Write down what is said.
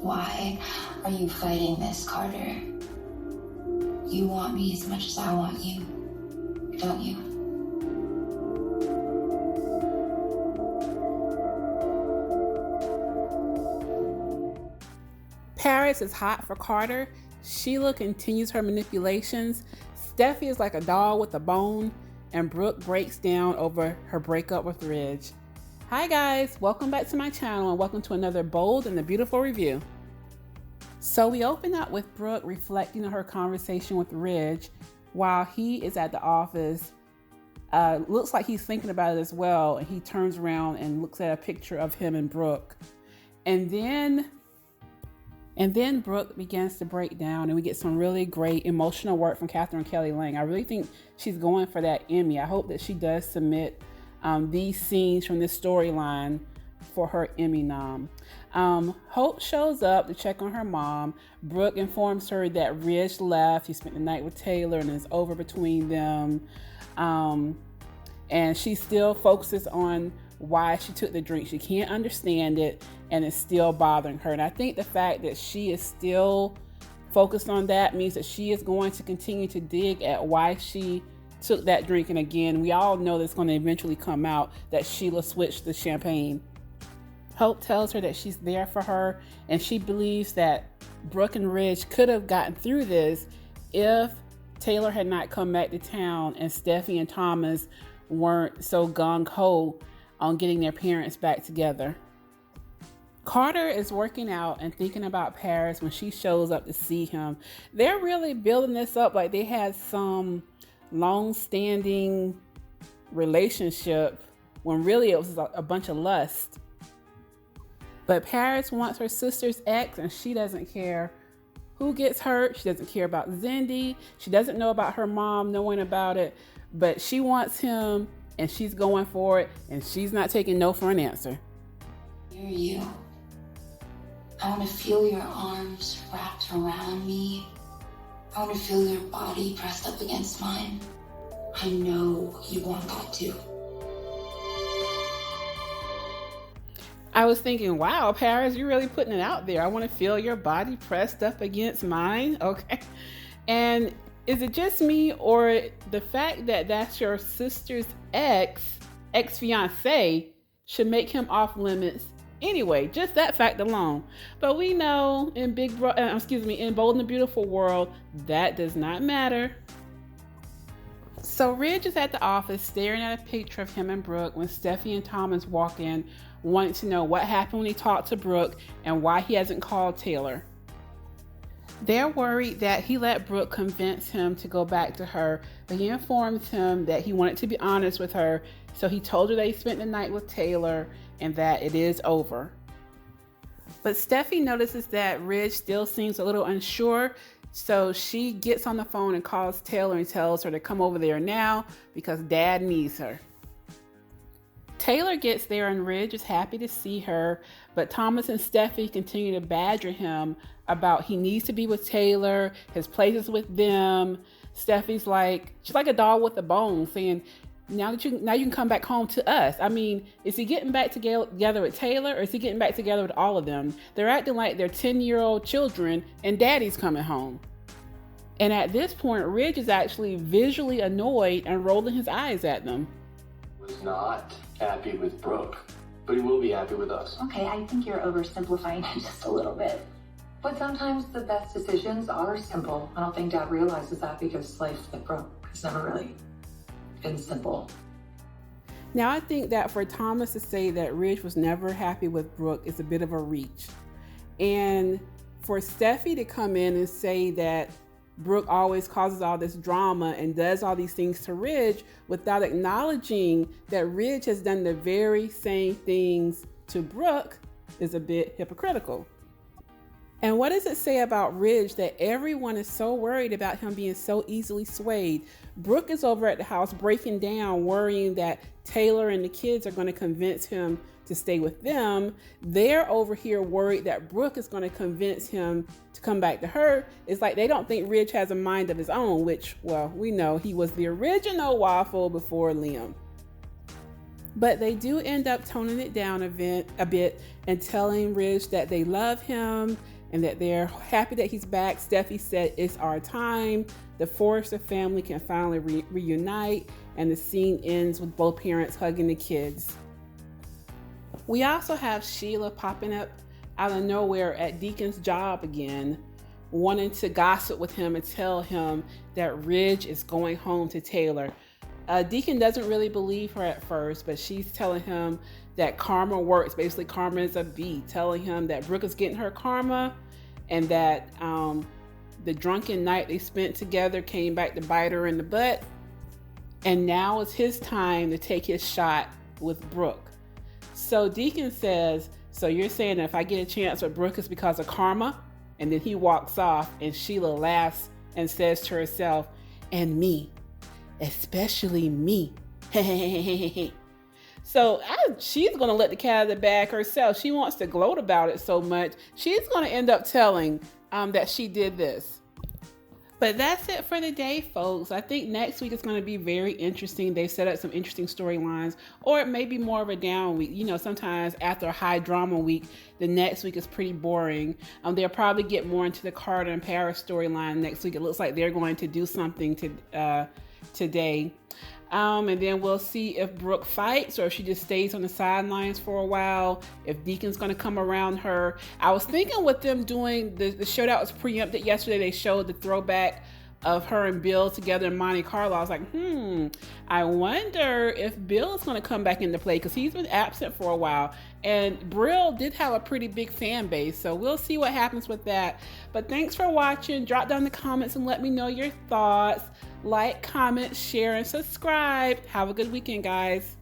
Why are you fighting this, Carter? You want me as much as I want you, don't you? Paris is hot for Carter. Sheila continues her manipulations. Steffy is like a dog with a bone. And Brooke breaks down over her breakup with Ridge. Hi guys, welcome back to my channel and welcome to another bold and the beautiful review. So we open up with Brooke reflecting on her conversation with Ridge while he is at the office. Looks like he's thinking about it as well, and he turns around and looks at a picture of him and Brooke. And then Brooke begins to break down, and we get some really great emotional work from Catherine Kelly Lang. I really think she's going for that Emmy. I hope that she does submit these scenes from this storyline for her Emmy nom. Hope shows up to check on her mom. Brooke informs her that Ridge left. He spent the night with Taylor and it's over between them. And she still focuses on why she took the drink. She can't understand it and it's still bothering her. And I think the fact that she is still focused on that means that she is going to continue to dig at why she took that drink. And again, we all know that's going to eventually come out that Sheila switched the champagne. Hope tells her that she's there for her, and she believes that Brooke and Ridge could have gotten through this if Taylor had not come back to town and Steffy and Thomas weren't so gung-ho on getting their parents back together. Carter is working out and thinking about Paris when she shows up to see him. They're really building this up like they had some long-standing relationship when really it was a bunch of lust. But Paris wants her sister's ex and she doesn't care who gets hurt. She doesn't care about Zindy. She doesn't know about her mom knowing about it, but she wants him and she's going for it and she's not taking no for an answer. Near you. I want to feel your arms wrapped around me. I want to feel your body pressed up against mine. I know you want that too. I was thinking, wow, Paris, you're really putting it out there. I want to feel your body pressed up against mine. Okay. And is it just me, or the fact that that's your sister's ex-fiance should make him off limits anyway? Just that fact alone. But we know in Bold and the Beautiful world, that does not matter. So Ridge is at the office staring at a picture of him and Brooke when Steffy and Thomas walk in, wanting to know what happened when he talked to Brooke and why he hasn't called Taylor. They're worried that he let Brooke convince him to go back to her, but he informs him that he wanted to be honest with her, so he told her that he spent the night with Taylor and that it is over. But Steffy notices that Ridge still seems a little unsure, so she gets on the phone and calls Taylor and tells her to come over there now because Dad needs her. Taylor gets there and Ridge is happy to see her, but Thomas and Steffy continue to badger him about he needs to be with Taylor, his place is with them. Steffi's like, she's like a dog with a bone, saying, now you can come back home to us. I mean, is he getting back together with Taylor, or is he getting back together with all of them? They're acting like they're 10-year-old children and Daddy's coming home. And at this point, Ridge is actually visually annoyed and rolling his eyes at them. Was not happy with Brooke, but he will be happy with us. Okay, I think you're oversimplifying it just a little bit. But sometimes the best decisions are simple. I don't think Dad realizes that because life with Brooke has never really been simple. Now, I think that for Thomas to say that Ridge was never happy with Brooke is a bit of a reach. And for Steffy to come in and say that Brooke always causes all this drama and does all these things to Ridge without acknowledging that Ridge has done the very same things to Brooke is a bit hypocritical. And what does it say about Ridge that everyone is so worried about him being so easily swayed? Brooke is over at the house breaking down, worrying that Taylor and the kids are going to convince him to stay with them. They're over here worried that Brooke is going to convince him to come back to her. It's like they don't think Ridge has a mind of his own, which, well, we know he was the original waffle before Liam. But they do end up toning it down a bit and telling Ridge that they love him and that they're happy that he's back. Steffy said, "It's our time." The Forrester family can finally reunite, and the scene ends with both parents hugging the kids. We also have Sheila popping up out of nowhere at Deacon's job again, wanting to gossip with him and tell him that Ridge is going home to Taylor. Deacon doesn't really believe her at first, but she's telling him that karma works. Basically, karma is a bee, telling him that Brooke is getting her karma and that the drunken night they spent together came back to bite her in the butt. And now it's his time to take his shot with Brooke. So Deacon says, "So you're saying that if I get a chance with Brooke, it's because of karma?" And then he walks off, and Sheila laughs and says to herself, "And me, especially me." So she's going to let the cat out of the bag herself. She wants to gloat about it so much. She's going to end up telling that she did this. But that's it for the day, folks. I think next week is going to be very interesting. They've set up some interesting storylines, or it may be more of a down week. You know, sometimes after a high drama week, the next week is pretty boring. They'll probably get more into the Carter and Paris storyline next week. It looks like they're going to do something today. And then we'll see if Brooke fights or if she just stays on the sidelines for a while, if Deacon's going to come around her. I was thinking with them doing the show that was preempted yesterday, they showed the throwback of her and Bill together in Monte Carlo. I was like, I wonder if Bill is going to come back into play because he's been absent for a while. And Brill did have a pretty big fan base, so we'll see what happens with that. But thanks for watching. Drop down in the comments and let me know your thoughts. Like, comment, share, and subscribe. Have a good weekend, guys.